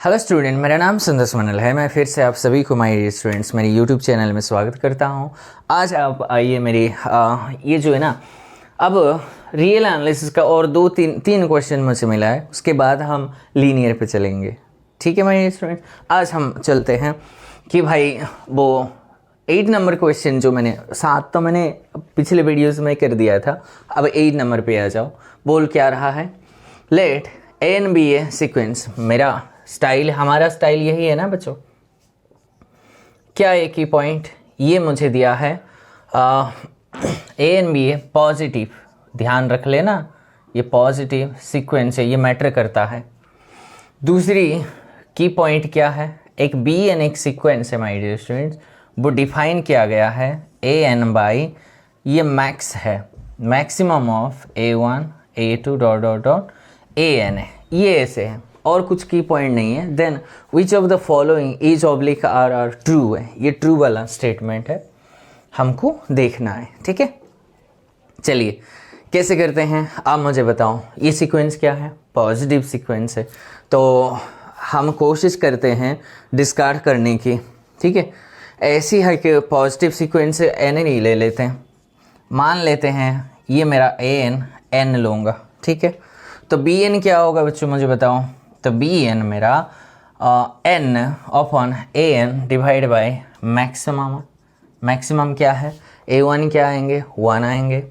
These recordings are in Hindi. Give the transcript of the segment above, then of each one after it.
हेलो स्टूडेंट, मेरा नाम सुंदर सुमनल है। मैं फिर से आप सभी को माय डियर स्टूडेंट्स मेरे यूट्यूब चैनल में स्वागत करता हूं। आज आप आइए मेरी ये जो है ना, अब रियल एनालिसिस का और तीन क्वेश्चन मुझे मिला है, उसके बाद हम लीनियर पे चलेंगे। ठीक है माय डियर स्टूडेंट, आज हम चलते हैं कि भाई वो 8 नंबर क्वेश्चन जो मैंने 7 तो मैंने पिछले वीडियोज़ में कर दिया था, अब 8 नंबर पे आ जाओ। बोल क्या रहा है, late A N be A sequence. मेरा स्टाइल, हमारा स्टाइल यही है ना बच्चों। क्या एक ही पॉइंट ये मुझे दिया है A N be A positive, ध्यान रख लेना ये पॉजिटिव सीक्वेंस है, ये मैटर करता है। दूसरी की पॉइंट क्या है, एक बी एन एक सीक्वेंस है माय डियर स्टूडेंट्स, वो डिफाइन किया गया है ए एन बाई, ये मैक्स है, maximum of A1 A2 dot dot dot A N है, ये ऐसे है और कुछ की पॉइंट नहीं है। Then which of the following is oblique are true है, ये ट्रू वाला स्टेटमेंट है, हमको देखना है। ठीक है, चलिए कैसे करते हैं आप मुझे बताओ। ये सीक्वेंस क्या है, पॉजिटिव सीक्वेंस है, तो हम कोशिश करते हैं डिस्कार्ड करने की। ठीक है, ऐसी है कि पॉजिटिव सीक्वेंस एन नहीं ले लेते हैं, मान लेते हैं ये मेरा एन लूँगा। ठीक है, तो बी एन क्या होगा बच्चों मुझे बताओ। तो बी एन मेरा N upon A N divide by maximum. Maximum क्या है, A1 क्या आएंगे 1 आएंगे,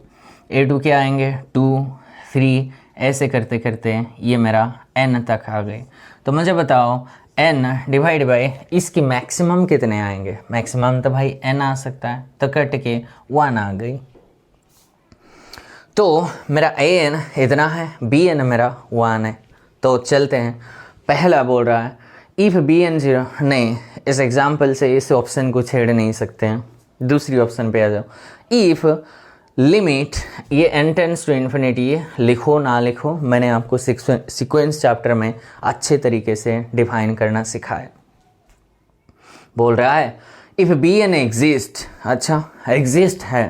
A2 क्या आएंगे 2 3, ऐसे करते करते ये मेरा n तक आ गए। तो मुझे बताओ n डिवाइड बाई इसकी मैक्सिमम कितने आएंगे। मैक्सिमम तो भाई n आ सकता है, तो कट के 1 आ गई। तो मेरा an इतना है, bn मेरा 1 है। तो चलते हैं, पहला बोल रहा है इफ़ bn 0, नहीं इस एग्जाम्पल से इस ऑप्शन को छेड़ नहीं सकते हैं, दूसरी ऑप्शन पे आ जाओ। इफ़ लिमिट ये n टेंड्स टू इन्फिनिटी, ये लिखो ना लिखो, मैंने आपको सीक्वेंस चैप्टर में अच्छे तरीके से डिफाइन करना सिखाया। बोल रहा है इफ़ bn एग्जिस्ट, अच्छा एग्जिस्ट है,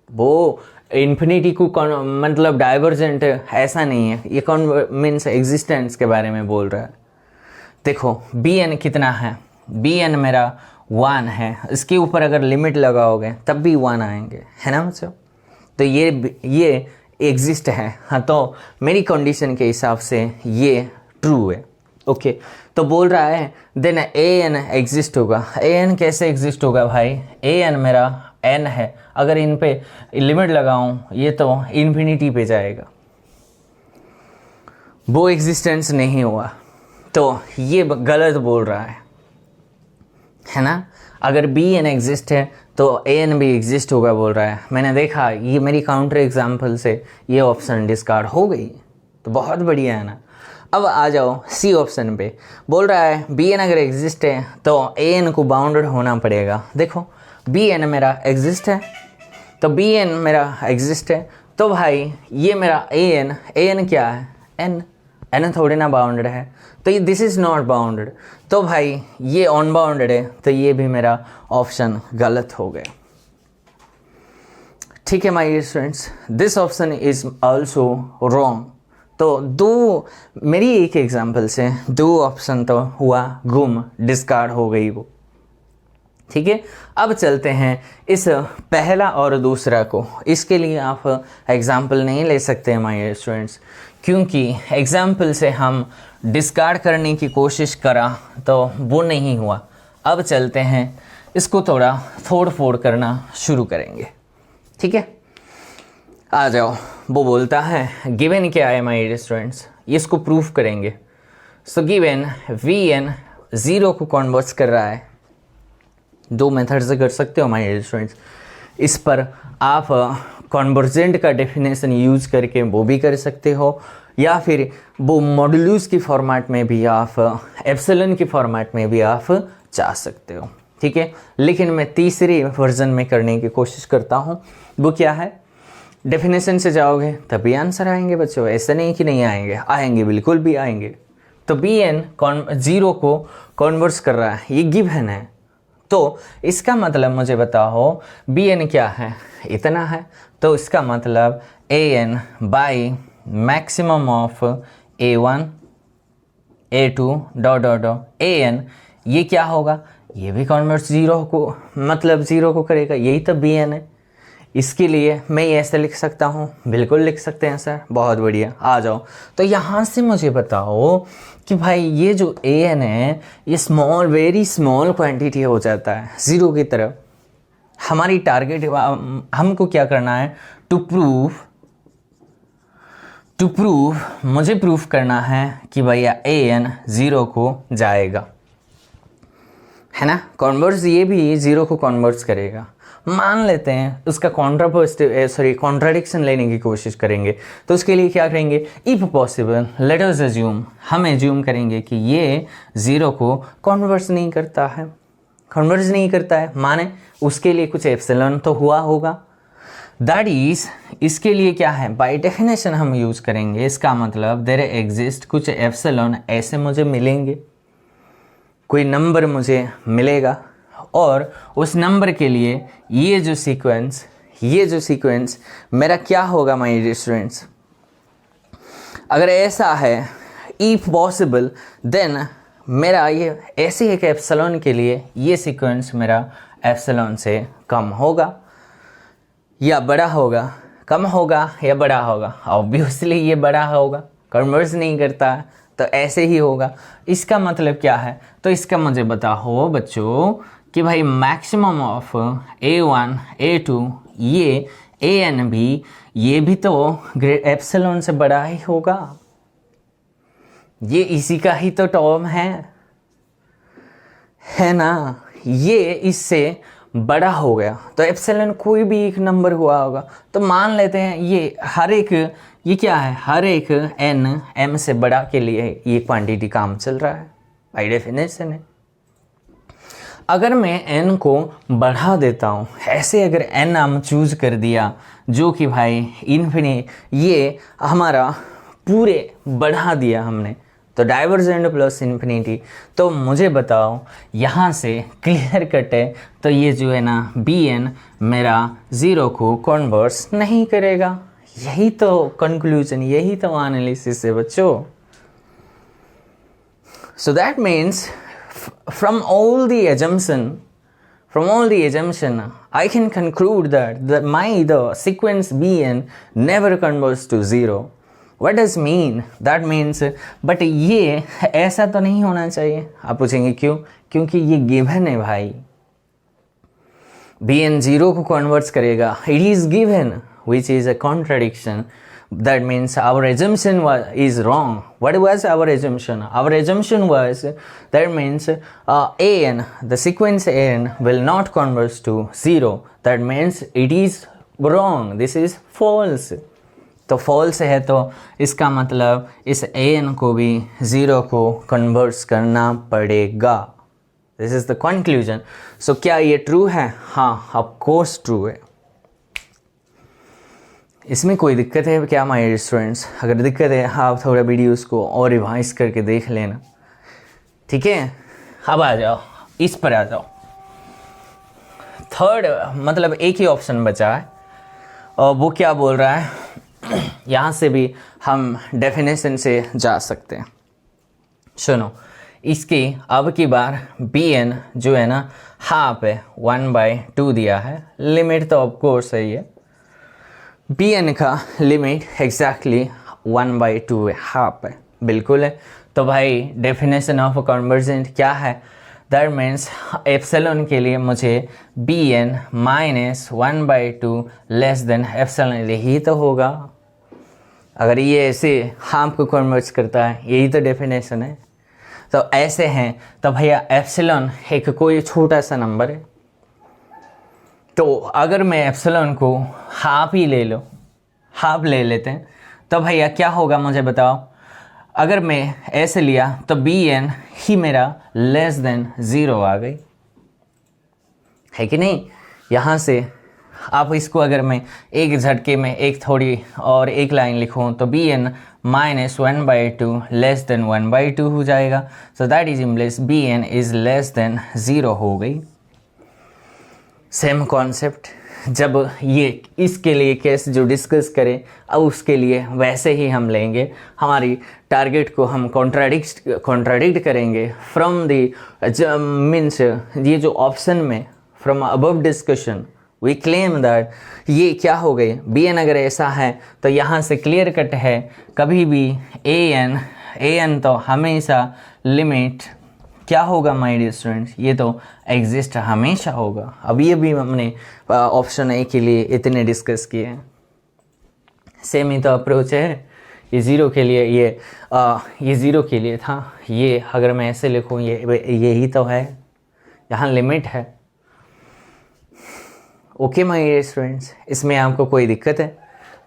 वो इन्फिनिटी को मतलब डाइवर्जेंट ऐसा नहीं है, ये कौन मीन्स एग्जिस्टेंस के बारे में बोल रहा है। देखो बी एन कितना है, बी एन मेरा 1 है, इसके ऊपर अगर लिमिट लगाओगे तब भी 1 आएंगे, है ना बच्चों। तो ये एग्जिस्ट है, हाँ, तो मेरी कंडीशन के हिसाब से ये ट्रू है। ओके, तो बोल रहा है देन ए एन एग्जिस्ट होगा। ए एन कैसे एग्जिस्ट होगा भाई, ए एन मेरा n है, अगर इन पे लिमिट लगाऊं ये तो इन्फिनिटी पे जाएगा, वो एग्जिस्टेंस नहीं हुआ, तो ये गलत बोल रहा है ना। अगर बी एन एग्जिस्ट है तो ए एन भी एग्जिस्ट होगा बोल रहा है। मैंने देखा ये मेरी काउंटर एग्जाम्पल से ये ऑप्शन डिस्कार्ड हो गई, तो बहुत बढ़िया है ना। अब आ जाओ सी ऑप्शन पे, बोल रहा है बी एन अगर एग्जिस्ट है तो ए एन को बाउंडेड होना पड़ेगा। देखो बी एन मेरा एग्जिस्ट है, तो बी एन मेरा एग्जिस्ट है, तो भाई ये मेरा ए एन क्या है एन थोड़ी ना बाउंडेड है, तो ये दिस इज़ नॉट बाउंडेड, तो भाई ये अनबाउंडेड है, तो ये भी मेरा ऑप्शन गलत हो गया। ठीक है my dear students, this option is also wrong. तो दो मेरी एक एग्जांपल से 2 ऑप्शन तो हुआ गुम, डिस्कार्ड हो गई वो। ठीक है, अब चलते हैं इस पहला और दूसरा को। इसके लिए आप एग्जाम्पल नहीं ले सकते हैं माय स्टूडेंट्स, क्योंकि एग्जाम्पल से हम डिस्कार्ड करने की कोशिश करा तो वो नहीं हुआ। अब चलते हैं इसको थोड़ा फोड़ फोड़ करना शुरू करेंगे। ठीक है, आ जाओ। वो बोलता है गिवन क्या है माय स्टूडेंट्स, इसको प्रूफ करेंगे। सो गिवन वी एन 0 को कन्वर्ट कर रहा है, 2 मेथड से कर सकते हो माय स्टूडेंट्स। इस पर आप कन्वर्जेंट का डेफिनेशन यूज करके वो भी कर सकते हो, या फिर वो मॉड्यूलस की फॉर्मेट में भी आप एप्सिलॉन की फॉर्मेट में भी आप जा सकते हो। ठीक है, लेकिन मैं तीसरे वर्जन में करने की कोशिश करता हूँ। वो क्या है, डेफिनेशन से जाओगे तभी आंसर आएंगे बच्चों, ऐसा नहीं कि नहीं आएंगे, आएंगे बिल्कुल भी आएंगे। तो बी एन 0 को कन्वर्ट कर रहा है, ये गिवन है, तो इसका मतलब मुझे बताओ बी एन क्या है, इतना है, तो इसका मतलब A N by maximum of A1 A2 dot dot dot AN, ये क्या होगा, ये भी कन्वर्ट ज़ीरो को, मतलब ज़ीरो को करेगा, यही तो BN है। इसके लिए मैं ऐसे लिख सकता हूँ, बिल्कुल लिख सकते हैं सर, बहुत बढ़िया, आ जाओ। तो यहाँ से मुझे बताओ कि भाई ये जो AN है ये स्मॉल, वेरी स्मॉल क्वांटिटी हो जाता है ज़ीरो की तरफ। हमारी टारगेट, हमको क्या करना है, टू प्रूव मुझे प्रूफ करना है कि भैया AN ज़ीरो को जाएगा, है ना। कॉन्वर्स ये भी ज़ीरो को कॉन्वर्ट्स करेगा। मान लेते हैं उसका कॉन्ट्राडिक्शन लेने की कोशिश करेंगे, तो उसके लिए क्या करेंगे, if possible let us assume, हम एज्यूम करेंगे कि ये ज़ीरो को कॉन्वर्स नहीं करता है, माने उसके लिए कुछ एप्सिलॉन तो हुआ होगा। दैट इज, इसके लिए क्या है, बाय डेफिनेशन हम यूज़ करेंगे, इसका मतलब देयर एग्जिस्ट कुछ एप्सिलॉन ऐसे मुझे मिलेंगे, कोई नंबर मुझे मिलेगा, और उस नंबर के लिए ये जो सीक्वेंस मेरा क्या होगा माय डियर स्टूडेंट्स। अगर ऐसा है, इफ पॉसिबल, देन मेरा ये ऐसे एक एप्सिलॉन के लिए ये सीक्वेंस मेरा एप्सिलॉन से कम होगा या बड़ा होगा, कम होगा या बड़ा होगा। ऑब्वियसली ये बड़ा होगा, कन्वर्स नहीं करता है तो ऐसे ही होगा। इसका मतलब क्या है, तो इसका मुझे बताओ बच्चों कि भाई मैक्सिमम ऑफ A1 A2 ये AN भी, ये भी तो एप्सिलॉन से बड़ा ही होगा, ये इसी का ही तो टर्म है ना, ये इससे बड़ा हो गया तो एप्सिलॉन कोई भी एक नंबर हुआ होगा। तो मान लेते हैं ये हर एक, ये क्या है, हर एक N M से बड़ा के लिए ये क्वांटिटी काम चल रहा है, बाय डेफिनेशन है। अगर मैं N को बढ़ा देता हूँ, ऐसे अगर N हम चूज़ कर दिया जो कि भाई इन्फिनिट, ये हमारा पूरे बढ़ा दिया हमने, तो डाइवर्जेंट प्लस इन्फिनिटी, तो मुझे बताओ यहाँ से क्लियर कट है, तो ये जो है ना BN मेरा ज़ीरो को कन्वर्स नहीं करेगा। यही तो कंक्लूजन, यही तो एनालिसिस है बच्चों। So that means from all the assumption I can conclude that the sequence BN never converts to zero. What does mean? That means, but ये ऐसा तो नहीं होना चाहिए। आप पूछेंगे क्यों, क्योंकि ये गिवन है भाई, BN ज़ीरो को कन्वर्ट्स करेगा, it is given, which is a contradiction. That means our assumption is wrong. What was our assumption? Our assumption was, that means AN, the sequence AN will not converge to zero. That means it is wrong. This is false. तो false है तो इसका मतलब इस AN को भी ज़ीरो को कन्वर्ट करना पड़ेगा। This is the conclusion. So क्या ये true है? हाँ, of course true है। इसमें कोई दिक्कत है क्या माय स्टूडेंट्स? अगर दिक्कत है आप थोड़ा वीडियोस को और रिवाइज करके देख लेना, ठीक है। अब आ जाओ, इस पर आ जाओ। थर्ड, मतलब एक ही ऑप्शन बचा है और वो क्या बोल रहा है, यहाँ से भी हम डेफिनेशन से जा सकते हैं। सुनो, इसकी अब की बार BN जो है ना हाफ है, 1/2 दिया है, लिमिट तो ऑफकोर्स है ये, BN का लिमिट एग्जैक्टली 1/2 है, हाफ है, बिल्कुल है। तो भाई डेफिनेशन ऑफ कन्वर्जेंट क्या है, दैट मीन्स एप्सिलॉन के लिए मुझे BN minus 1/2 less than epsilon, यही तो होगा। अगर ये ऐसे हाफ को कन्वर्ट करता है, यही तो डेफिनेशन है। तो ऐसे हैं तो भैया एप्सिलॉन एक कोई छोटा सा नंबर है, तो अगर मैं एप्सिलॉन को हाफ ही ले लो, हाफ ले लेते हैं, तो भैया क्या होगा मुझे बताओ। अगर मैं ऐसे लिया तो BN ही मेरा लेस देन ज़ीरो आ गई, है कि नहीं। यहाँ से आप इसको अगर मैं एक झटके में एक थोड़ी और एक लाइन लिखूँ तो BN माइनस 1/2 लेस देन 1/2 हो जाएगा। So that is implies BN is less than zero हो गई। सेम कॉन्सेप्ट, जब ये इसके लिए केस जो डिस्कस करें अब उसके लिए वैसे ही हम लेंगे, हमारी टारगेट को हम कॉन्ट्राडिक्ट करेंगे फ्रॉम द मीन्स ये जो ऑप्शन में from above discussion we claim that ये क्या हो गई बी एन, अगर ऐसा है तो यहाँ से क्लियर कट है कभी भी ए एन तो हमेशा लिमिट क्या होगा माय डियर स्टूडेंट्स, ये तो एग्जिस्ट हमेशा होगा। अब ये भी हमने ऑप्शन ए के लिए इतने डिस्कस किए हैं, सेम ही तो अप्रोच है। ये ज़ीरो के लिए ये ज़ीरो के लिए था, ये अगर मैं ऐसे लिखूँ यही तो है, यहाँ लिमिट है। ओके माय डियर स्टूडेंट्स, इसमें आपको कोई दिक्कत है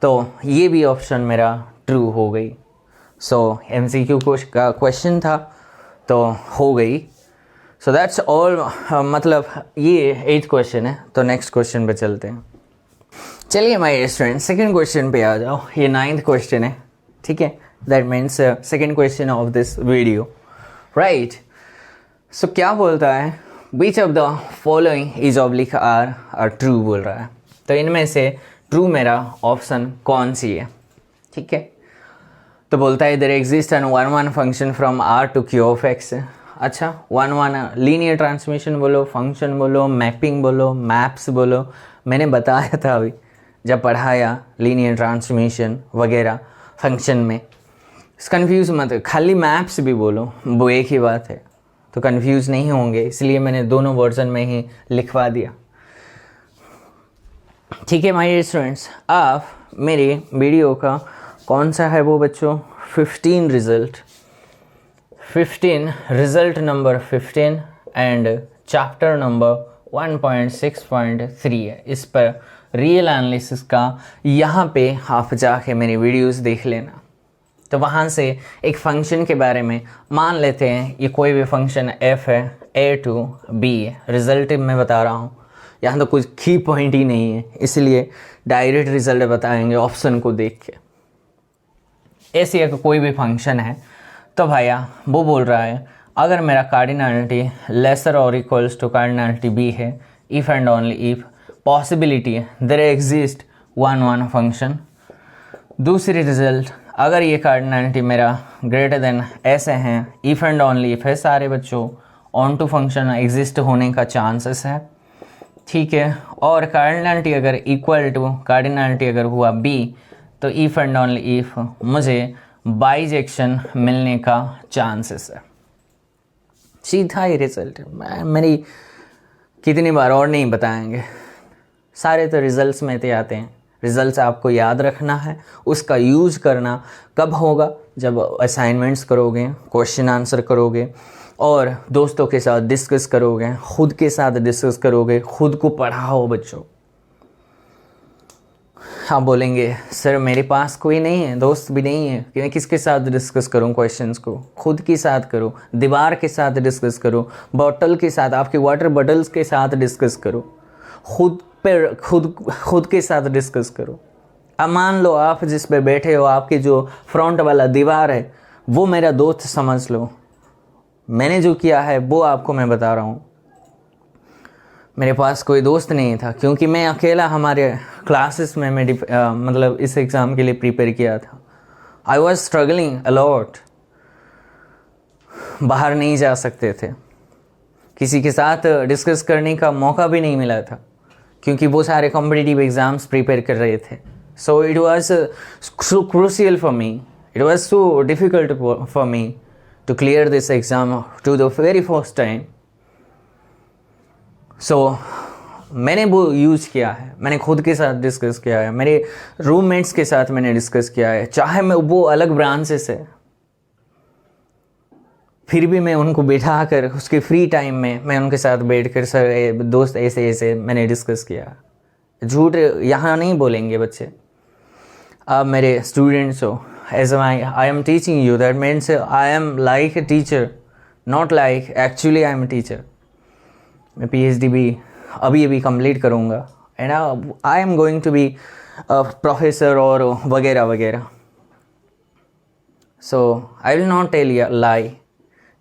तो ये भी ऑप्शन मेरा ट्रू हो गई। सो एमसीक्यू का क्वेश्चन था तो हो गई। सो दैट्स ऑल, मतलब ये 8th क्वेश्चन है, तो नेक्स्ट क्वेश्चन पे चलते हैं। चलिए माय स्टूडेंट सेकंड क्वेश्चन पे आ जाओ। ये 9th क्वेश्चन है, ठीक है, that means second question of this video, right. So क्या बोलता है, which of the following is oblique are true बोल रहा है, तो इनमें से ट्रू मेरा ऑप्शन कौन सी है, ठीक है। तो बोलता है there exist an 1-1 function from R to Q of X. अच्छा 1-1 लीनियर ट्रांसमिशन बोलो, फंक्शन बोलो, मैपिंग बोलो, मैप्स बोलो, मैंने बताया था अभी जब पढ़ाया लीनियर ट्रांसमिशन वगैरह फंक्शन में। कंफ्यूज मत, खाली मैप्स भी बोलो वो एक ही बात है, तो कंफ्यूज नहीं होंगे, इसलिए मैंने दोनों वर्जन में ही लिखवा दिया, ठीक है माय डियर स्टूडेंट्स। आप मेरे वीडियो का कौन सा है वो बच्चों, 15 result number 15 and chapter number 1.6.3 है। इस पर रियल एनालिसिस का यहाँ पे आप जाके मेरी वीडियोस देख लेना। तो वहाँ से एक फंक्शन के बारे में मान लेते हैं ये कोई भी फंक्शन f है, a to b है, रिजल्ट मैं बता रहा हूँ, यहाँ तो कुछ की पॉइंट ही नहीं है, इसलिए डायरेक्ट रिजल्ट बताएंगे ऑप्शन को देख के। ऐसे एक कोई भी फंक्शन है तो भैया वो बोल रहा है अगर मेरा कार्डिनलिटी लेसर और इक्वल्स टू कार्डिनलिटी बी है, if and only if possibility there exist 1-1 function. दूसरी रिजल्ट, अगर ये कार्डिनलिटी मेरा ग्रेटर देन ऐसे हैं, इफ़ एंड ओनली इफ है सारे बच्चों, ऑन टू फंक्शन एग्जिस्ट होने का चांसेस है, ठीक है। और कार्डिनलिटी अगर इक्वल टू कार्डिनलिटी अगर हुआ बी, तो इफ़ एंड ओनली इफ मुझे बाइजेक्शन मिलने का चांसेस है। सीधा ही रिजल्ट है, मेरी कितनी बार और नहीं बताएंगे, सारे तो रिजल्ट्स में तो आते हैं। रिजल्ट्स आपको याद रखना है, उसका यूज करना कब होगा, जब असाइनमेंट्स करोगे, क्वेश्चन आंसर करोगे और दोस्तों के साथ डिस्कस करोगे, खुद के साथ डिस्कस करोगे, खुद को पढ़ाओ बच्चों। आप बोलेंगे सर मेरे पास कोई नहीं है, दोस्त भी नहीं है कि मैं किसके साथ डिस्कस करूं क्वेश्चंस को, खुद के साथ करो, दीवार के साथ डिस्कस करो, बॉटल के साथ, आपके वाटर बॉटल्स के साथ डिस्कस करो, खुद के साथ डिस्कस करो। अब मान लो आप जिस पे बैठे हो, आपके जो फ्रंट वाला दीवार है वो मेरा दोस्त समझ लो, मैंने जो किया है वो आपको मैं बता रहा हूँ। मेरे पास कोई दोस्त नहीं था क्योंकि मैं अकेला हमारे क्लासेस में मैं मतलब इस एग्ज़ाम के लिए प्रिपेयर किया था। आई वॉज स्ट्रगलिंग अलॉट, बाहर नहीं जा सकते थे, किसी के साथ डिस्कस करने का मौका भी नहीं मिला था क्योंकि वो सारे कॉम्पिटिटिव एग्ज़ाम्स प्रिपेयर कर रहे थे। So it was so crucial for me, it was so difficult for me to clear this exam to the very first time. So मैंने वो यूज़ किया है, मैंने खुद के साथ डिस्कस किया है, मेरे रूममेट्स के साथ मैंने डिस्कस किया है, चाहे मैं वो अलग ब्रांचेस है फिर भी मैं उनको बिठा कर उसके फ्री टाइम में मैं उनके साथ बैठ कर सर दोस्त ऐसे ऐसे मैंने डिस्कस किया। झूठ यहाँ नहीं बोलेंगे बच्चे। आप मेरे स्टूडेंट्स हो, as I am teaching you, that means I am like a teacher, not like actually I am a teacher. मैं PhD भी अभी कंप्लीट करूँगा and I am going to be professor और वगैरह वगैरह। So I will not tell you lie.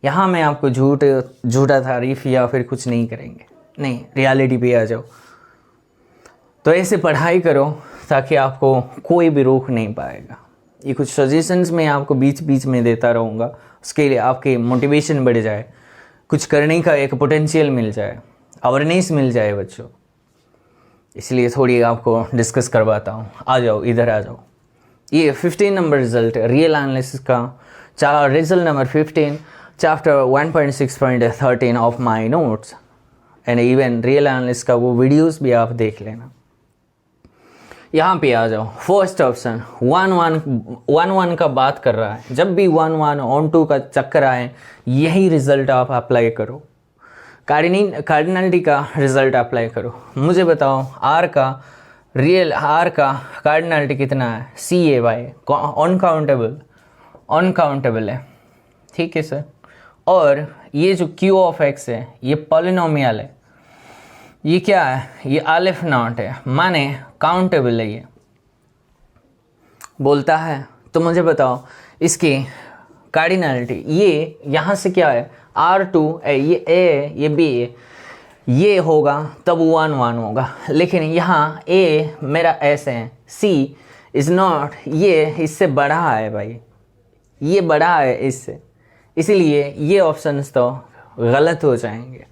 यहाँ मैं आपको झूठा तारीफ या फिर कुछ नहीं करेंगे, नहीं, रियलिटी पे आ जाओ। तो ऐसे पढ़ाई करो ताकि आपको कोई भी रोक नहीं पाएगा। ये कुछ सजेशंस मैं आपको बीच बीच में देता रहूँगा, उसके लिए आपकी मोटिवेशन बढ़ जाए, कुछ करने का एक पोटेंशियल मिल जाए, अवेयरनेस मिल जाए बच्चों। इसलिए थोड़ी आपको डिस्कस करवाता हूँ। आ जाओ, इधर आ जाओ। ये 15 नंबर रिजल्ट रियल एनालिसिस का result number 15 chapter 1.6.13 of my notes and even real analysis का वो वीडियोस भी आप देख लेना। यहाँ पे आ जाओ। फर्स्ट ऑप्शन 1-1 का बात कर रहा है। जब भी 1-1 ऑन 2 का चक्कर आए यही रिजल्ट आप अप्लाई करो। कार्डिनलिटी का रिजल्ट अप्लाई करो। मुझे बताओ आर का कार्डिनलिटी कितना है? CA/Y अनकाउंटेबल है, ठीक है सर। और ये जो Q ऑफ X है ये पॉलिनोमियल है। ये क्या है? ये अलिफ नॉट है, माने काउंटेबल है। ये बोलता है तो मुझे बताओ इसकी कार्डिनलिटी। ये यहाँ से क्या है? R2 ये A ये B ये होगा तब 1-1 होगा, लेकिन यहाँ A मेरा S है, C इज़ नॉट, ये इससे बड़ा है भाई, ये बड़ा है इससे, इसीलिए ये ऑप्शंस तो गलत हो जाएंगे।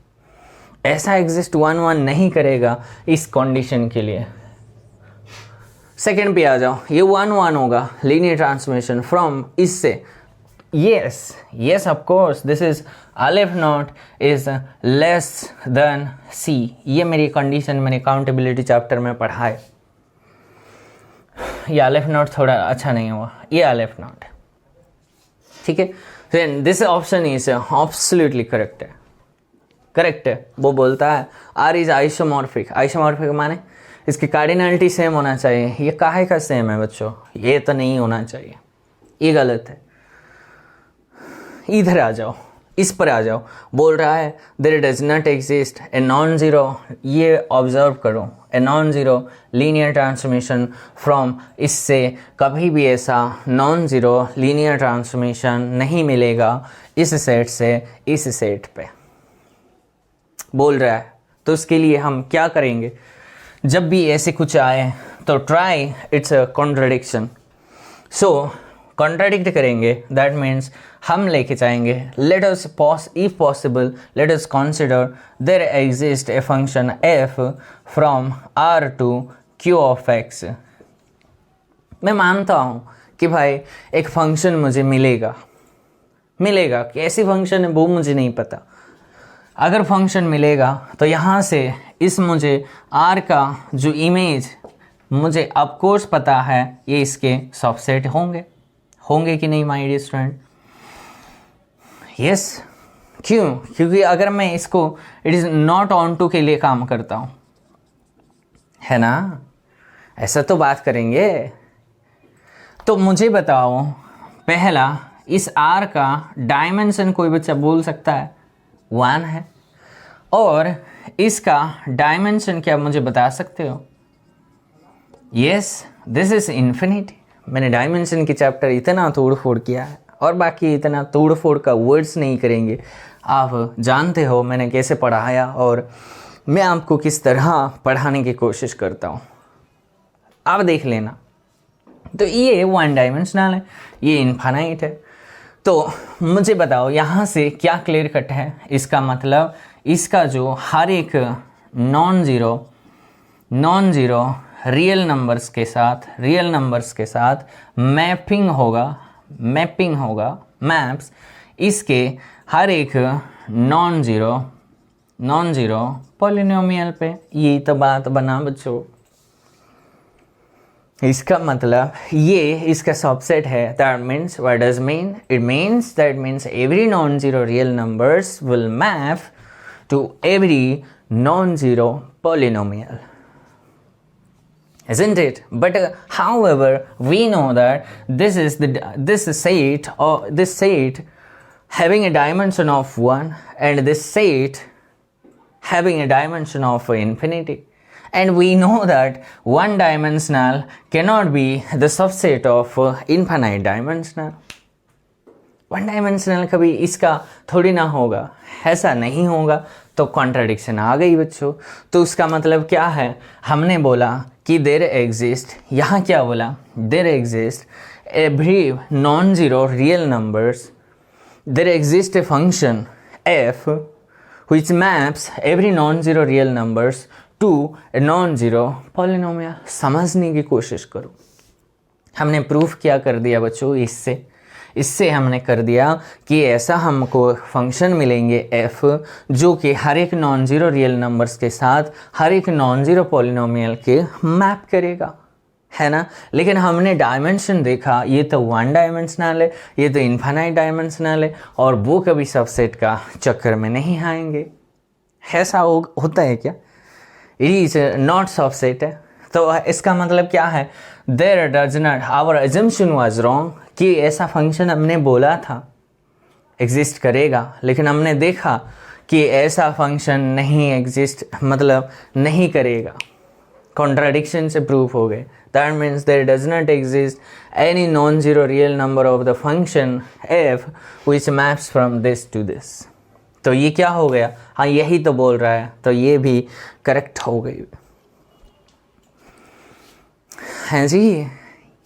ऐसा एग्जिस्ट 1-1 नहीं करेगा इस कंडीशन के लिए। सेकंड पे आ जाओ। ये 1-1 होगा लीनियर ट्रांसफॉर्मेशन फ्रॉम इससे। yes of course this is अलिफ not is less than C। ये मेरी कंडीशन मैंने काउंटेबिलिटी चैप्टर में पढ़ा है। ये अलिफ नॉट थोड़ा अच्छा नहीं हुआ, ये अलिफ नॉट है, ठीक है। Then this option is absolutely correct है। वो बोलता है R इज आइसोमॉर्फिक माने इसकी कार्डिनलिटी सेम होना चाहिए। ये काहे का सेम है बच्चों? ये तो नहीं होना चाहिए, ये गलत है। इधर आ जाओ, इस पर आ जाओ। बोल रहा है there does not exist a non zero, ये ऑब्जर्व करो, a non zero linear transformation from, इससे कभी भी ऐसा नॉन ज़ीरो लीनियर ट्रांसफॉर्मेशन नहीं मिलेगा इस सेट से इस सेट पे, बोल रहा है। तो उसके लिए हम क्या करेंगे? जब भी ऐसे कुछ आए तो try it's a contradiction. So contradict करेंगे, दैट मीन्स हम लेके जाएंगे let us if possible let us consider there exist a function f from R to Q of X। मैं मानता हूँ कि भाई एक फंक्शन मुझे मिलेगा, कैसी फंक्शन है वो मुझे नहीं पता। अगर फंक्शन मिलेगा तो यहाँ से इस मुझे R का जो इमेज मुझे ऑफ कोर्स पता है ये इसके सबसेट होंगे कि नहीं माय डियर स्टूडेंट? यस। क्यों? क्योंकि अगर मैं इसको it is not onto के लिए काम करता हूँ, है ना? ऐसा तो बात करेंगे। तो मुझे बताओ पहला, इस R का डायमेंशन कोई बच्चा बोल सकता है? 1 है। और इसका डायमेंशन क्या मुझे बता सकते हो? Yes, this is infinity. मैंने डायमेंशन के चैप्टर इतना तोड़ फोड़ किया है, और बाकी इतना तोड़ फोड़ का वर्ड्स नहीं करेंगे। आप जानते हो मैंने कैसे पढ़ाया और मैं आपको किस तरह पढ़ाने की कोशिश करता हूँ, आप देख लेना। तो ये 1 डायमेंशनल है, ये इनफाइनाइट है। तो मुझे बताओ यहाँ से क्या क्लियर कट है? इसका मतलब इसका जो हर एक नॉन ज़ीरो रियल नंबर्स के साथ मैपिंग होगा मैप्स इसके हर एक नॉन ज़ीरो पॉलिनोमियल पे। ये तो बात बना बच्चों। इसका मतलब ये इसका सबसेट है। That means what does mean? It means every non zero real numbers will map to every non zero polynomial, isn't it? But however, we know that this set having a dimension of 1 and this set having a dimension of infinity, and we know that one dimensional cannot be the subset of infinite dimensional. One dimensional कभी इसका थोड़ी ना होगा, ऐसा नहीं होगा। तो कॉन्ट्राडिक्शन आ गई बच्चों। तो उसका मतलब क्या है, हमने बोला कि देयर एग्जिस्ट, यहाँ क्या बोला, there exist every non zero real numbers, there exist a function f which maps every non-zero real numbers to a non-zero polynomial। समझने की कोशिश करो। हमने प्रूफ क्या कर दिया बच्चों, इससे हमने कर दिया कि ऐसा हमको फंक्शन मिलेंगे f जो कि हर एक नॉन ज़ीरो रियल नंबर्स के साथ हर एक नॉन ज़ीरो पॉलिनोमियल के मैप करेगा, है ना। लेकिन हमने डायमेंशन देखा, ये तो वन डायमेंशनल है, ये तो इन्फानाइट डायमेंशनल है, और वो कभी सबसेट का चक्कर में नहीं आएंगे। ऐसा होता है क्या, इट इज नॉट सबसेट है। तो इसका मतलब क्या है, there does not, our assumption was wrong कि ऐसा फंक्शन हमने बोला था एग्जिस्ट करेगा, लेकिन हमने देखा कि ऐसा फंक्शन नहीं एग्जिस्ट, मतलब नहीं करेगा। कॉन्ट्राडिक्शन से प्रूफ हो गए। That means there does not exist any non-zero real number of the function f which maps from this to this। तो ये क्या हो गया, हाँ यही तो बोल रहा है, तो ये भी करेक्ट हो गई है जी।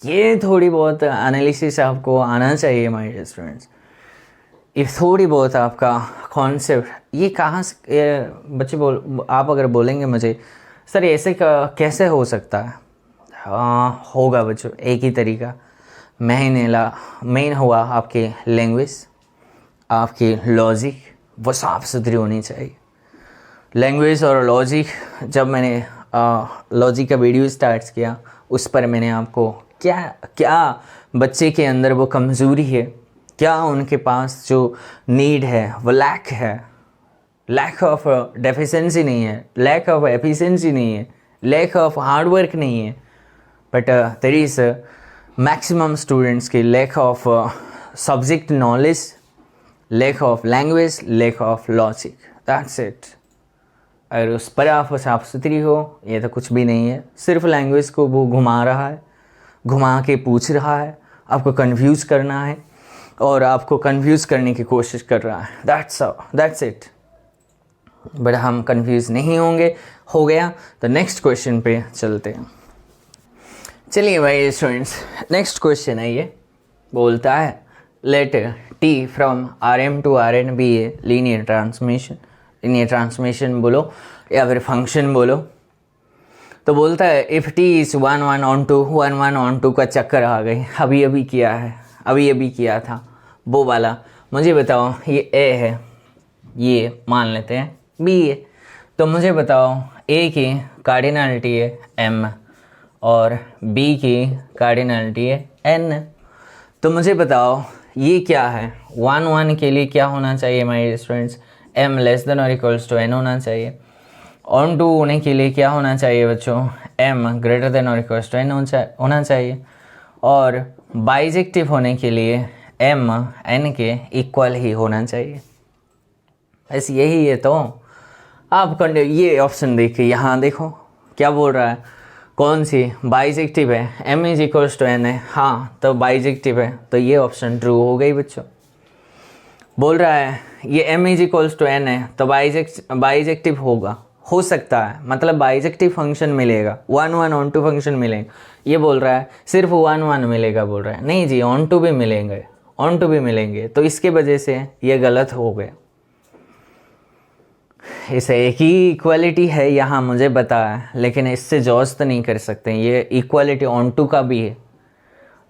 ये थोड़ी बहुत एनालिसिस आपको आना चाहिए माय डियर स्टूडेंट्स। इफ थोड़ी बहुत आपका कॉन्सेप्ट ये कहाँ से, बच्चे आप अगर बोलेंगे मुझे सर ऐसे कैसे हो सकता है, हाँ होगा बच्चों, एक ही तरीका, मेन हुआ आपके लैंग्वेज, आपकी लॉजिक वो साफ सुथरी होनी चाहिए। लैंग्वेज और लॉजिक, जब मैंने लॉजिक का वीडियो स्टार्ट किया उस पर मैंने आपको क्या बच्चे के अंदर वो कमज़ोरी है, क्या उनके पास जो नीड है वो लैक ऑफ डेफिशिएंसी नहीं है, लैक ऑफ एफिशिएंसी नहीं है, लैक ऑफ हार्डवर्क नहीं है, but there is maximum students की lack of subject knowledge, lack of language, lack of logic, that's it. अगर उस पर आप साफ सुथरी हो, ये तो कुछ भी नहीं है, सिर्फ लैंग्वेज को वो घुमा रहा है, घुमा के पूछ रहा है, आपको कंफ्यूज करना है और आपको कंफ्यूज करने की कोशिश कर रहा है, दैट्स इट। बट हम कंफ्यूज नहीं होंगे, हो गया। तो नेक्स्ट क्वेश्चन पे चलते हैं। चलिए भाई स्टूडेंट्स, नेक्स्ट क्वेश्चन है, ये बोलता है let T from R M to R N be a linear transmission बोलो या फिर फंक्शन बोलो। तो बोलता है if T is 1 1 on 2 1 1 on 2 का चक्कर आ गई, अभी किया था वो वाला। मुझे बताओ ये ए है, ये मान लेते हैं बी है, तो मुझे बताओ ए की कार्डिनलिटी है एम और बी की कार्डिनलिटी है एन। तो मुझे बताओ ये क्या है, 1 1 के लिए क्या होना चाहिए my students, M less than और इक्वल्स टू एन होना चाहिए। ऑन 2 होने के लिए क्या होना चाहिए बच्चों, एम ग्रेटर देन और इक्वल्स टू एन होना चाहिए। और बाइजेक्टिव होने के लिए एम एन के इक्वल ही होना चाहिए। ऐसे यही है। तो आप ये ऑप्शन देखिए, यहाँ देखो क्या बोल रहा है, कौन सी बाइजेक्टिव है, M is equals to N है, हाँ तो बाइजेक्टिव है, तो ये ऑप्शन ट्रू हो गई बच्चों। बोल रहा है ये M is equals to N है तो बाइजेक्टिव होगा, हो सकता है, मतलब बाइजेक्टिव फंक्शन मिलेगा, 1 1 ऑन 2 फंक्शन मिलेगा। ये बोल रहा है सिर्फ 1 1 मिलेगा, बोल रहा है नहीं जी ऑन 2 भी मिलेंगे, तो इसके वजह से ये गलत हो गया। इसे एक ही इक्वालिटी है यहाँ मुझे पता है, लेकिन इससे जॉज तो नहीं कर सकते, ये इक्वालिटी ऑन 2 का भी है,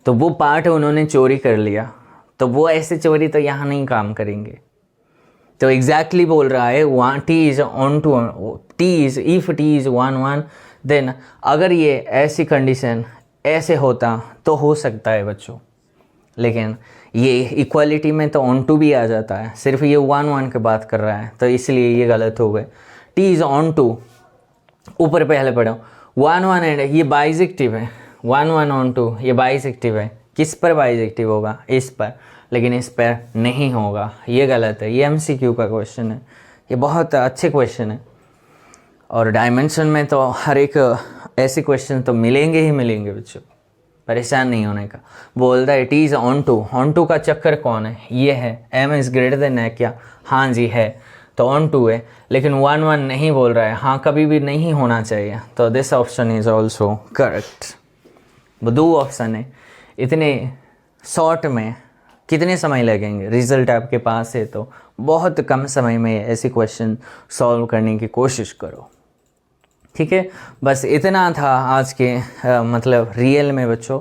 तो वो पार्ट उन्होंने चोरी कर लिया, तो वो ऐसे चोरी तो यहाँ नहीं काम करेंगे। तो एग्जैक्टली बोल रहा है T is onto, if T is 1 1 then अगर ये ऐसी कंडीशन ऐसे होता तो हो सकता है बच्चों, लेकिन ये इक्वालिटी में तो ऑन टू भी आ जाता है, सिर्फ ये 1 1 की बात कर रहा है, तो इसलिए ये गलत हो गए। टी इज़ ऑन टू, ऊपर पहले पढ़ो 1 1 एंड ये बाइजेक्टिव है, 1 1 ऑन 2 ये बाइजेक्टिव है, किस पर बाइजेक्टिव होगा, इस पर, लेकिन इस पर नहीं होगा, ये गलत है। ये MCQ का क्वेश्चन है, ये बहुत अच्छे क्वेश्चन है, और डायमेंशन में तो हर एक ऐसे क्वेश्चन तो मिलेंगे ही मिलेंगे बच्चों, परेशान नहीं होने का। बोलता है टी इज़ ऑन 2 का चक्कर कौन है, ये है, एम इज़ ग्रेटर देन है क्या, हाँ जी है, तो ऑन टू है, लेकिन 1 1 नहीं बोल रहा है, हाँ कभी भी नहीं होना चाहिए, तो this option is also correct. वो 2 ऑप्शन है। इतने शॉर्ट में कितने समय लगेंगे, रिजल्ट आपके पास है तो बहुत कम समय में ऐसे क्वेश्चन सॉल्व करने की कोशिश करो। ठीक है, बस इतना था आज के मतलब रियल में बच्चों।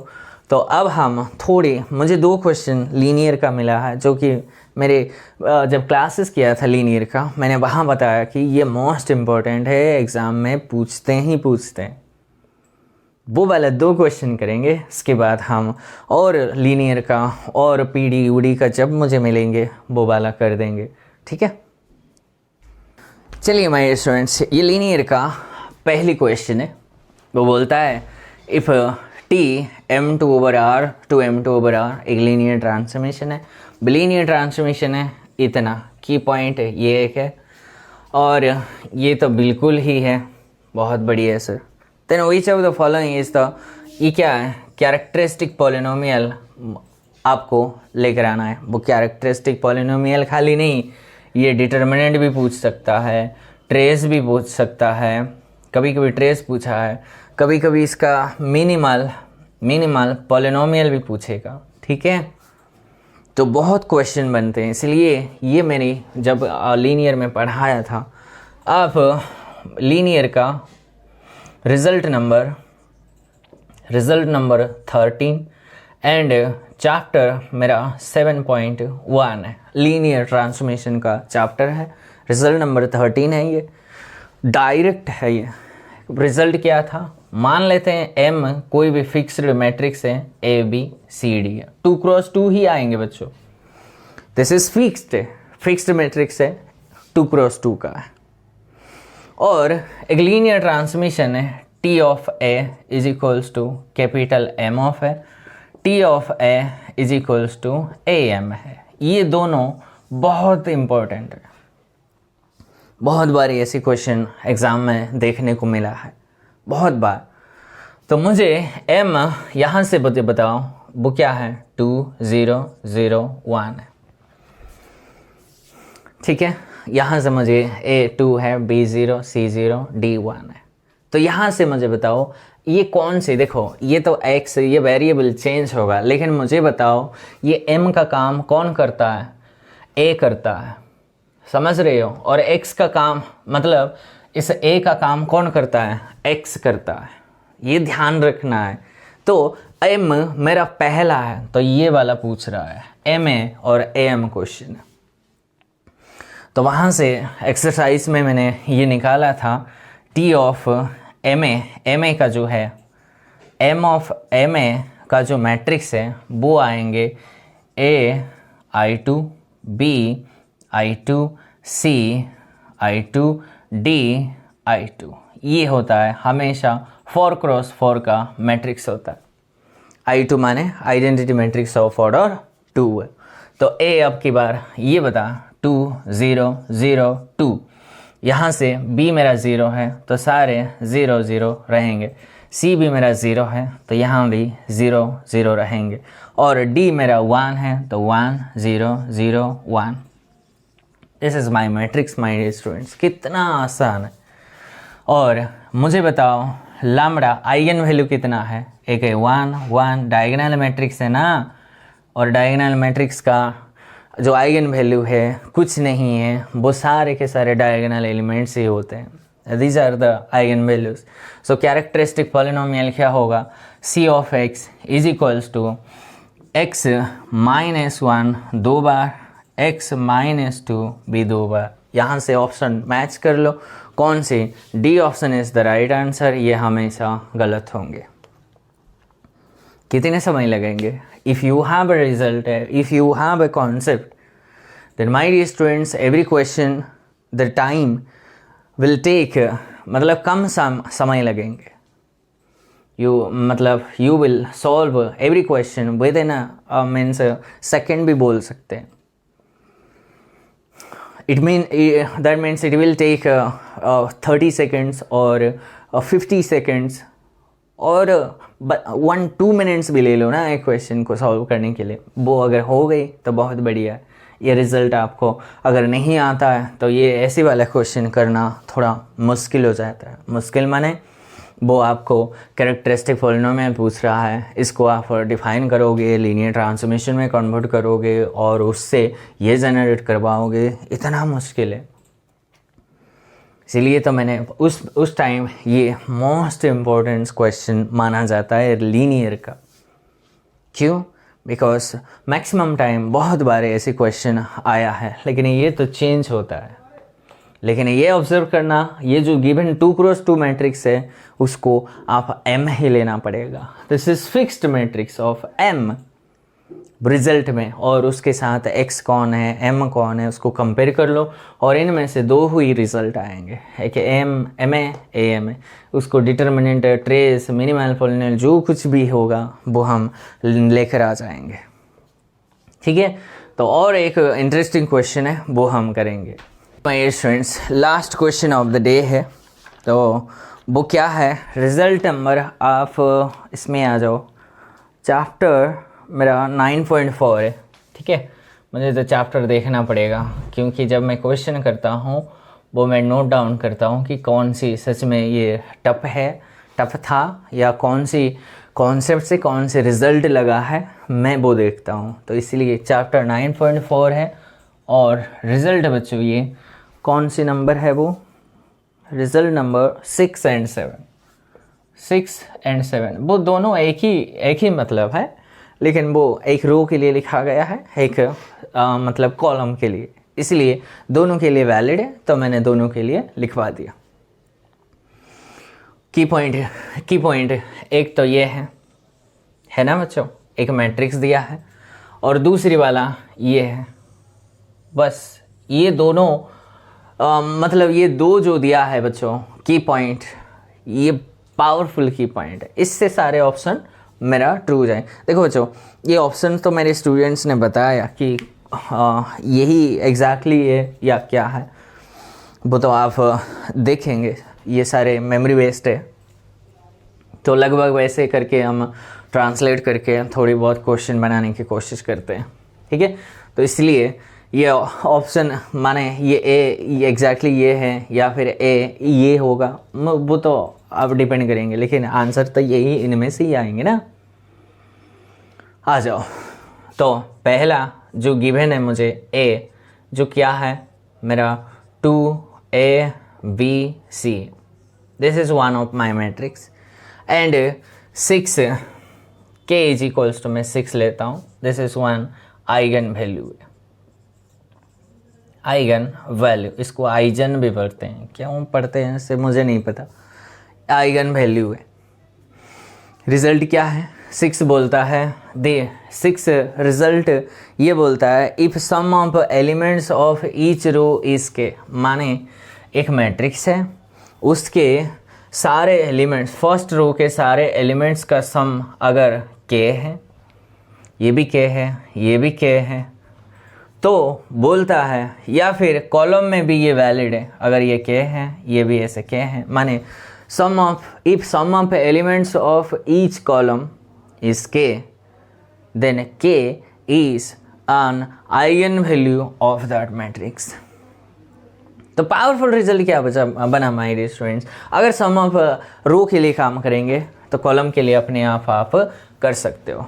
तो अब हम थोड़े, मुझे 2 क्वेश्चन लीनियर का मिला है, जो कि मेरे जब क्लासेस किया था लीनियर का, मैंने वहाँ बताया कि ये मोस्ट इम्पॉर्टेंट है, एग्ज़ाम में पूछते ही पूछते हैं। वो वाला 2 क्वेश्चन करेंगे, इसके बाद हम और लीनियर का और पीडी उडी का जब मुझे मिलेंगे वो वाला कर देंगे। ठीक है, चलिए माय स्टूडेंट्स, ये लीनियर का पहली क्वेश्चन है। वो बोलता है if T m2/r to m2/r एक लीनियर ट्रांसफॉर्मेशन है, बिलीनियर ट्रांसफॉर्मेशन है, इतना की पॉइंट है, ये एक है, और ये तो बिल्कुल ही है, बहुत बढ़िया है sir. Then which of the following is the, ये क्या है, कैरेक्टरिस्टिक पॉलिनोमियल आपको लेकर आना है। वो कैरेक्टरिस्टिक पॉलिनोमियल खाली नहीं, ये डिटर्मिनेंट भी पूछ सकता है, ट्रेस भी पूछ सकता है, कभी कभी ट्रेस पूछा है, कभी कभी इसका मिनिमल पॉलिनोमियल भी पूछेगा। ठीक है, तो बहुत क्वेश्चन बनते हैं, इसलिए ये मेरी जब लीनियर में पढ़ाया था। अब लीनियर का रिज़ल्ट नंबर 13 एंड चैप्टर मेरा 7.1 है, लीनियर ट्रांसफॉर्मेशन का चैप्टर है, रिज़ल्ट नंबर 13 है। ये डायरेक्ट है। ये रिज़ल्ट क्या था, मान लेते हैं m कोई भी फिक्स्ड मैट्रिक्स है, ABCD है, 2x2 ही आएंगे बच्चों। दिस इज फिक्स्ड मैट्रिक्स है, 2x2 का है। और एक लीनियर ट्रांसमिशन है, T of A is equals to capital M of A, T of A is equals to AM है। ये दोनों बहुत इंपॉर्टेंट है, बहुत बार ऐसे क्वेश्चन एग्ज़ाम में देखने को मिला है, बहुत बार। तो मुझे M यहाँ से बताओ वो क्या है, 2 0 0 1 है। ठीक है, यहाँ से मुझे A2 है, B0 C0 D1 है। तो यहाँ से मुझे बताओ ये कौन से, देखो ये तो x, ये वेरिएबल चेंज होगा, लेकिन मुझे बताओ ये M का काम कौन करता है, A करता है, समझ रहे हो, और x का काम मतलब इस a का काम कौन करता है, x करता है, ये ध्यान रखना है। तो m मेरा पहला है, तो ये वाला पूछ रहा है ma और am क्वेश्चन। तो वहाँ से एक्सरसाइज में मैंने ये निकाला था, t ऑफ ma का जो है, m ऑफ ma का जो मैट्रिक्स है वो आएंगे a I2 b I2 C I2 D I2। ये होता है हमेशा 4x4 का मैट्रिक्स होता है। I2 माने आइडेंटिटी मैट्रिक्स ऑफ ऑर्डर 2 है। तो A अब की बार ये बता 2 0 0 2, यहाँ से B मेरा 0 है तो सारे 0 0 रहेंगे, C भी मेरा 0 है तो यहाँ भी 0 0 रहेंगे, और D मेरा 1 है तो 1 0 0 1। This is my matrix my dear students. कितना आसान है। और मुझे बताओ लैम्ब्डा आइगन वैल्यू कितना है, एक है 1 1, डायगोनल मैट्रिक्स है ना, और डायगोनल मैट्रिक्स का जो आइगन वैल्यू है कुछ नहीं है, वो सारे के सारे डायगोनल एलिमेंट्स ही होते हैं। These are the eigenvalues. So characteristic polynomial क्या होगा, C of x is equals to x minus 1 2 बार, x माइनस 2 भी 2 बार। यहाँ से ऑप्शन मैच कर लो, कौन से, D option is the right answer. ये हमेशा गलत होंगे। कितने समय लगेंगे, if you have a result, if you have a concept, then my dear students every question the time will take, मतलब कम समय लगेंगे। You will solve every question within means second भी बोल सकते हैं। that means it will take 30 seconds or 50 seconds और 1-2 मिनट्स भी ले लो ना एक क्वेश्चन को सॉल्व करने के लिए। वो अगर हो गई तो बहुत बढ़िया है। ये रिज़ल्ट आपको अगर नहीं आता है तो ये ऐसे वाला क्वेश्चन करना थोड़ा मुश्किल हो जाता है। मुश्किल माने वो आपको कैरेक्टरिस्टिक पॉलिनोमियल पूछ रहा है, इसको आप डिफाइन करोगे, लीनियर ट्रांसफॉर्मेशन में कन्वर्ट करोगे और उससे ये जनरेट करवाओगे, इतना मुश्किल है। इसीलिए तो मैंने उस टाइम ये मोस्ट इम्पोर्टेंट क्वेश्चन माना जाता है लीनियर का। क्यों? बिकॉज मैक्सिमम टाइम बहुत बार ऐसे क्वेश्चन आया है, लेकिन ये तो चेंज होता है। लेकिन ये ऑब्जर्व करना, ये जो गिवन 2x2 मैट्रिक्स है उसको आप M ही लेना पड़ेगा। This is fixed matrix of M result में, और उसके साथ X कौन है, M कौन है, उसको कंपेयर कर लो और इनमें से दो ही रिजल्ट आएंगे, एक M है, AM है। उसको डिटर्मिनेंट, ट्रेस, मिनिमल पॉलिनोमियल जो कुछ भी होगा वो हम लेकर आ जाएंगे। ठीक है, तो और एक इंटरेस्टिंग क्वेश्चन है वो हम करेंगे। My students, last question of the day है, तो वो क्या है, रिजल्ट नंबर, आप इसमें आ जाओ, चैप्टर मेरा 9.4 है। ठीक है, मुझे तो चैप्टर देखना पड़ेगा क्योंकि जब मैं क्वेश्चन करता हूँ वो मैं नोट डाउन करता हूँ कि कौन सी सच में ये टफ है, टफ था, या कौन सी कॉन्सेप्ट से कौन से रिज़ल्ट लगा है, मैं वो देखता हूँ। तो इसलिए चैप्टर 9.4 है और रिज़ल्ट बच्चों ये कौन सी नंबर है, वो रिज़ल्ट नंबर 6 और 7। 6 और 7 वो दोनों एक ही मतलब है, लेकिन वो एक रो के लिए लिखा गया है, एक मतलब कॉलम के लिए, इसलिए दोनों के लिए वैलिड है, तो मैंने दोनों के लिए लिखवा दिया। की पॉइंट एक तो ये है ना बच्चों, एक मैट्रिक्स दिया है और दूसरी वाला ये है। बस ये दोनों मतलब ये दो जो दिया है बच्चों की पॉइंट, ये पावरफुल की पॉइंट है, इससे सारे ऑप्शन मेरा ट्रू जाए। देखो बच्चों, ये ऑप्शन तो मेरे स्टूडेंट्स ने बताया कि यही एग्जैक्टली है या क्या है, वो तो आप देखेंगे, ये सारे मेमोरी बेस्ड है, तो लगभग वैसे करके हम ट्रांसलेट करके थोड़ी बहुत क्वेश्चन बनाने की कोशिश करते हैं। ठीक है, तो इसलिए ये ऑप्शन माने ये ए एग्जैक्टली ये है या फिर ए ये होगा, वो तो आप डिपेंड करेंगे, लेकिन आंसर तो यही इनमें से ही आएंगे ना। आ जाओ, तो पहला जो गिवन है मुझे ए, जो क्या है मेरा 2ABC, this is one of my matrix, and 6 K is equals to, मैं 6 लेता हूँ, this is one eigen value है, आइगन वैल्यू, इसको आइजन भी पढ़ते हैं, क्यों पढ़ते हैं इससे मुझे नहीं पता, आइगन वैल्यू है। रिजल्ट क्या है, 6 बोलता है, दे 6 रिजल्ट ये बोलता है, if sum of elements of each row is K, माने एक मैट्रिक्स है, उसके सारे एलिमेंट्स, फर्स्ट रो के सारे एलिमेंट्स का सम अगर के है, ये भी के है, ये भी के है, तो बोलता है, या फिर कॉलम में भी ये वैलिड है, अगर ये के है ये भी ऐसे के है, माने sum of elements of each column is k, then k is an eigenvalue of that matrix। तो पावरफुल रिजल्ट क्या बना माय डियर स्टूडेंट्स, अगर सम ऑफ रो के लिए काम करेंगे तो कॉलम के लिए अपने आप कर सकते हो।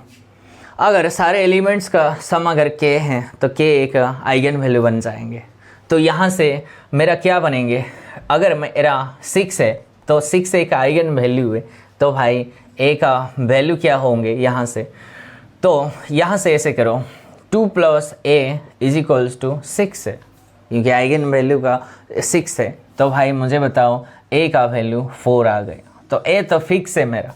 अगर सारे एलिमेंट्स का सम अगर k है तो k एक आइगन वैल्यू बन जाएंगे। तो यहाँ से मेरा क्या बनेंगे, अगर मेरा 6 है तो 6 एक आइगन वैल्यू है, तो भाई ए का वैल्यू क्या होंगे यहाँ से, तो यहाँ से ऐसे करो 2 + a इज इक्वल्स टू 6 है, क्योंकि आइगन वैल्यू का 6 है, तो भाई मुझे बताओ a का वैल्यू 4 आ गया, तो a तो फिक्स है मेरा।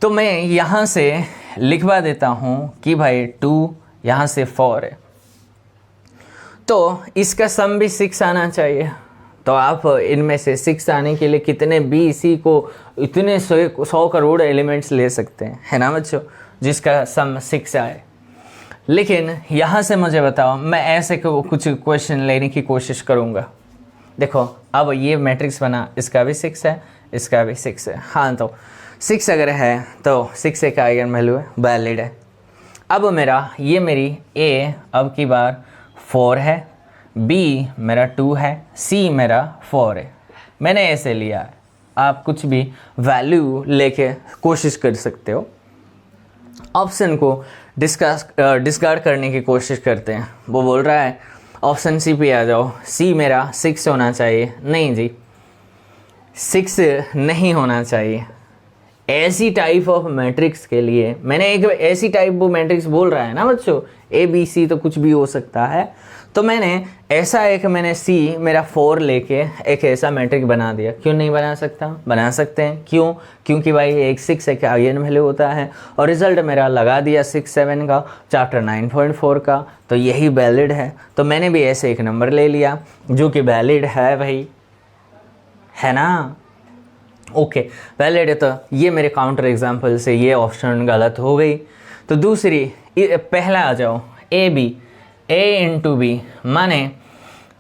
तो मैं यहाँ से लिखवा देता हूँ कि भाई 2 यहाँ से 4 है, तो इसका सम भी 6 आना चाहिए। तो आप इनमें से 6 आने के लिए कितने भी इसी को इतने 100 करोड़ एलिमेंट्स ले सकते हैं, है ना बच्चों, जिसका सम 6 आए। लेकिन यहाँ से मुझे बताओ, मैं ऐसे कुछ क्वेश्चन लेने की कोशिश करूँगा। देखो अब ये मैट्रिक्स बना, इसका भी 6 है, इसका भी 6 है, हाँ, तो 6 अगर है तो 6 एक आइगन वैल्यू है, वैलिड है। अब मेरा ये मेरी A अब की बार 4 है, B मेरा 2 है, C मेरा 4 है। मैंने ऐसे लिया है, आप कुछ भी वैल्यू लेके कोशिश कर सकते हो। ऑप्शन को डिस्कार्ड करने की कोशिश करते हैं। वो बोल रहा है ऑप्शन सी पे आ जाओ, सी मेरा 6 होना चाहिए। नहीं जी, 6 नहीं होना चाहिए। ऐसी टाइप ऑफ मैट्रिक्स के लिए मैंने एक ऐसी टाइप वो मैट्रिक्स बोल रहा है ना बच्चों, ए बी सी तो कुछ भी हो सकता है, तो मैंने ऐसा एक मैंने सी मेरा 4 लेके एक ऐसा मैट्रिक बना दिया। क्यों नहीं बना सकता? बना सकते हैं। क्यों? क्योंकि भाई एक 6 एक आइगन वैल्यू होता है और रिजल्ट मेरा लगा दिया 6 7 का, चैप्टर 9.4 का, तो यही वैलिड है। तो मैंने भी ऐसे एक नंबर ले लिया जो कि वैलिड है भाई, है ना? ओके, वैलिड है। तो ये मेरे काउंटर एग्जाम्पल से ये ऑप्शन गलत हो गई। तो दूसरी, पहला आ जाओ, A B, A into B माने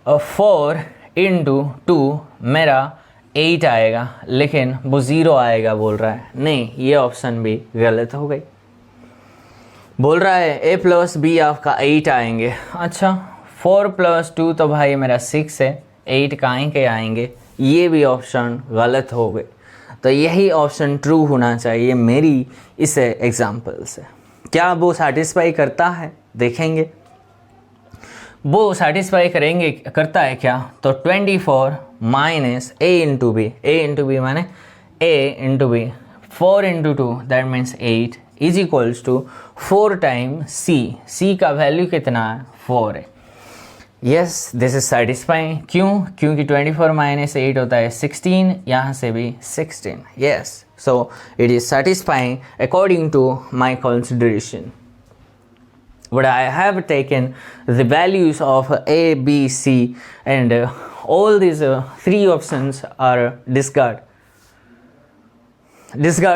4 इंटू 2 मेरा 8 आएगा, लेकिन वो 0 आएगा बोल रहा है। नहीं, ये ऑप्शन भी गलत हो गई। बोल रहा है ए प्लस बी आपका 8 आएंगे। अच्छा, 4 प्लस 2 तो भाई मेरा 6 है, 8 काहे के आएंगे? ये भी ऑप्शन गलत हो गए। तो यही ऑप्शन ट्रू होना चाहिए मेरी इस एग्जाम्पल से। क्या वो सेटिस्फाई करता है? देखेंगे वो सेटिस्फाई करता है क्या। तो 24 माइनस ए इंटू बी माने A into B, 4 into 2 that means 8 is equals to 4 time C का वैल्यू कितना है? 4 है। Yes, this is satisfying. क्यों? क्योंकि 24 माइनस 8 होता है 16, यहाँ से भी 16। Yes, so it is satisfying according to my consideration. But I have taken the values of A, B, C and all these 3 options are discard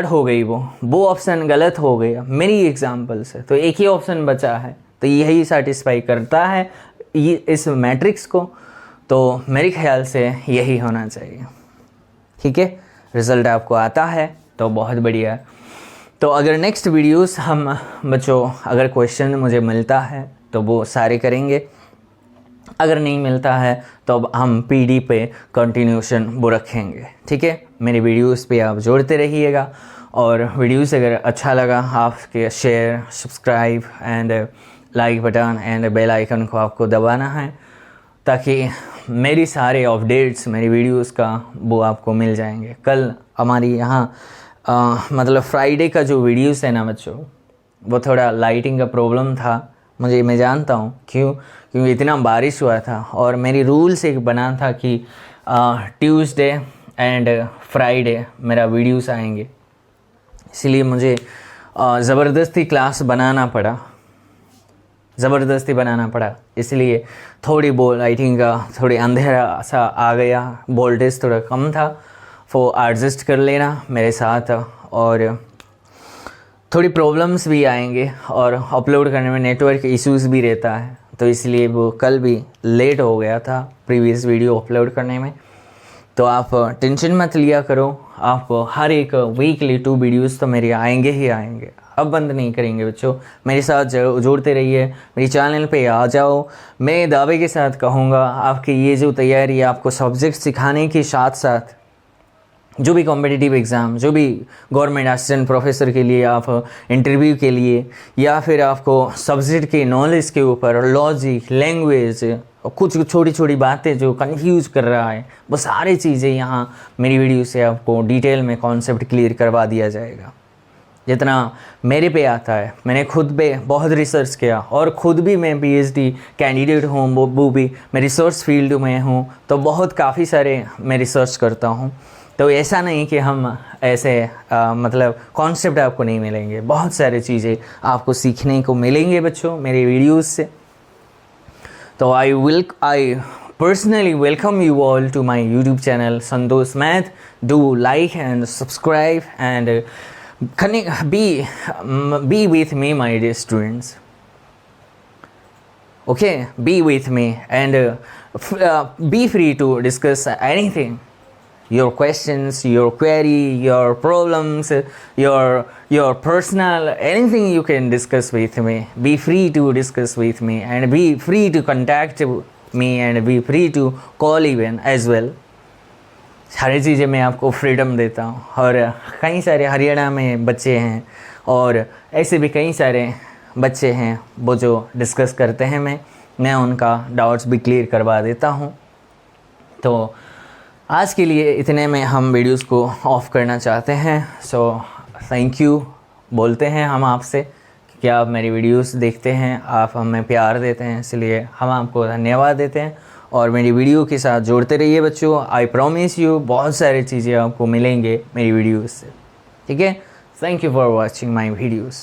हो गई। वो ऑप्शन गलत हो गया मेरी एग्जाम्पल से। तो एक ही ऑप्शन बचा है, तो यही सेटिस्फाई करता है ये इस मैट्रिक्स को। तो मेरे ख्याल से यही होना चाहिए। ठीक है, रिजल्ट आपको आता है तो बहुत बढ़िया है। तो अगर नेक्स्ट वीडियोस हम बच्चों, अगर क्वेश्चन मुझे मिलता है तो वो सारे करेंगे, अगर नहीं मिलता है तो अब हम पीडी पे कंटिन्यूशन वो रखेंगे। ठीक है, मेरे वीडियोस पे आप जोड़ते रहिएगा, और वीडियोस अगर अच्छा लगा आपके share, subscribe and like button and bell icon को आपको दबाना है, ताकि मेरी सारे अपडेट्स मेरी वीडियोस का वो आपको मिल जाएंगे। कल हमारी यहाँ मतलब फ्राइडे का जो वीडियोस है ना बच्चों, वो थोड़ा लाइटिंग का प्रॉब्लम था मुझे, मैं जानता हूँ क्यों, क्योंकि इतना बारिश हुआ था और मेरी रूल्स एक बना था कि ट्यूसडे एंड फ्राइडे मेरा वीडियोस आएंगे, इसलिए मुझे ज़बरदस्ती क्लास बनाना पड़ा। इसलिए थोड़ी लाइटिंग का थोड़ी अंधेरा सा आ गया, वोल्टेज थोड़ा कम था, वो एडजस्ट कर लेना मेरे साथ। और थोड़ी प्रॉब्लम्स भी आएंगे और अपलोड करने में नेटवर्क इश्यूज भी रहता है, तो इसलिए वो कल भी लेट हो गया था प्रीवियस वीडियो अपलोड करने में। तो आप टेंशन मत लिया करो, आप हर एक वीकली 2 वीडियोस तो मेरे आएंगे ही आएंगे, अब बंद नहीं करेंगे बच्चों। मेरे साथ जोड़ते रहिए, मेरे चैनल पे आ जाओ। मैं दावे के साथ कहूँगा आपकी ये जो तैयारी आपको सब्जेक्ट सिखाने के साथ साथ जो भी कॉम्पिटिटिव एग्ज़ाम, जो भी गवर्नमेंट असिस्टेंट प्रोफेसर के लिए आप इंटरव्यू के लिए, या फिर आपको सब्जेक्ट के नॉलेज के ऊपर लॉजिक, लैंग्वेज, कुछ छोटी छोटी बातें जो कंफ्यूज कर रहा है, वो सारी चीज़ें यहाँ मेरी वीडियो से आपको डिटेल में कॉन्सेप्ट क्लियर करवा दिया जाएगा। जितना मेरे पे आता है, मैंने खुद पे बहुत रिसर्च किया, और ख़ुद भी मैं PhD कैंडिडेट हूँ, वो भी मैं रिसर्च फील्ड में हूँ, तो बहुत काफ़ी सारे मैं रिसर्च करता हूँ। तो ऐसा नहीं कि हम ऐसे मतलब कॉन्सेप्ट आपको नहीं मिलेंगे, बहुत सारी चीज़ें आपको सीखने को मिलेंगे बच्चों मेरे वीडियोस से। तो I personally welcome you all to my YouTube channel Santosh math. Do like and subscribe and be with me my dear students. Okay, be with me and be free to discuss anything. your questions, your query, your problems, your personal, anything you can discuss with me. Be free to discuss with me and be free to contact me and be free to call even as well. सारी चीज़ें मैं आपको फ्रीडम देता हूँ। और कई सारे हरियाणा में बच्चे हैं और ऐसे भी कई सारे बच्चे हैं वो जो डिस्कस करते हैं, मैं उनका डाउट्स भी क्लियर करवा देता हूँ। तो आज के लिए इतने में हम वीडियोस को ऑफ़ करना चाहते हैं। सो थैंक यू बोलते हैं हम आपसे कि आप मेरी वीडियोस देखते हैं, आप हमें प्यार देते हैं, इसलिए हम आपको धन्यवाद देते हैं। और मेरी वीडियो के साथ जोड़ते रहिए बच्चों। आई प्रॉमिस यू बहुत सारी चीज़ें आपको मिलेंगे मेरी वीडियोस से, ठीक है। Thank you for watching my videos.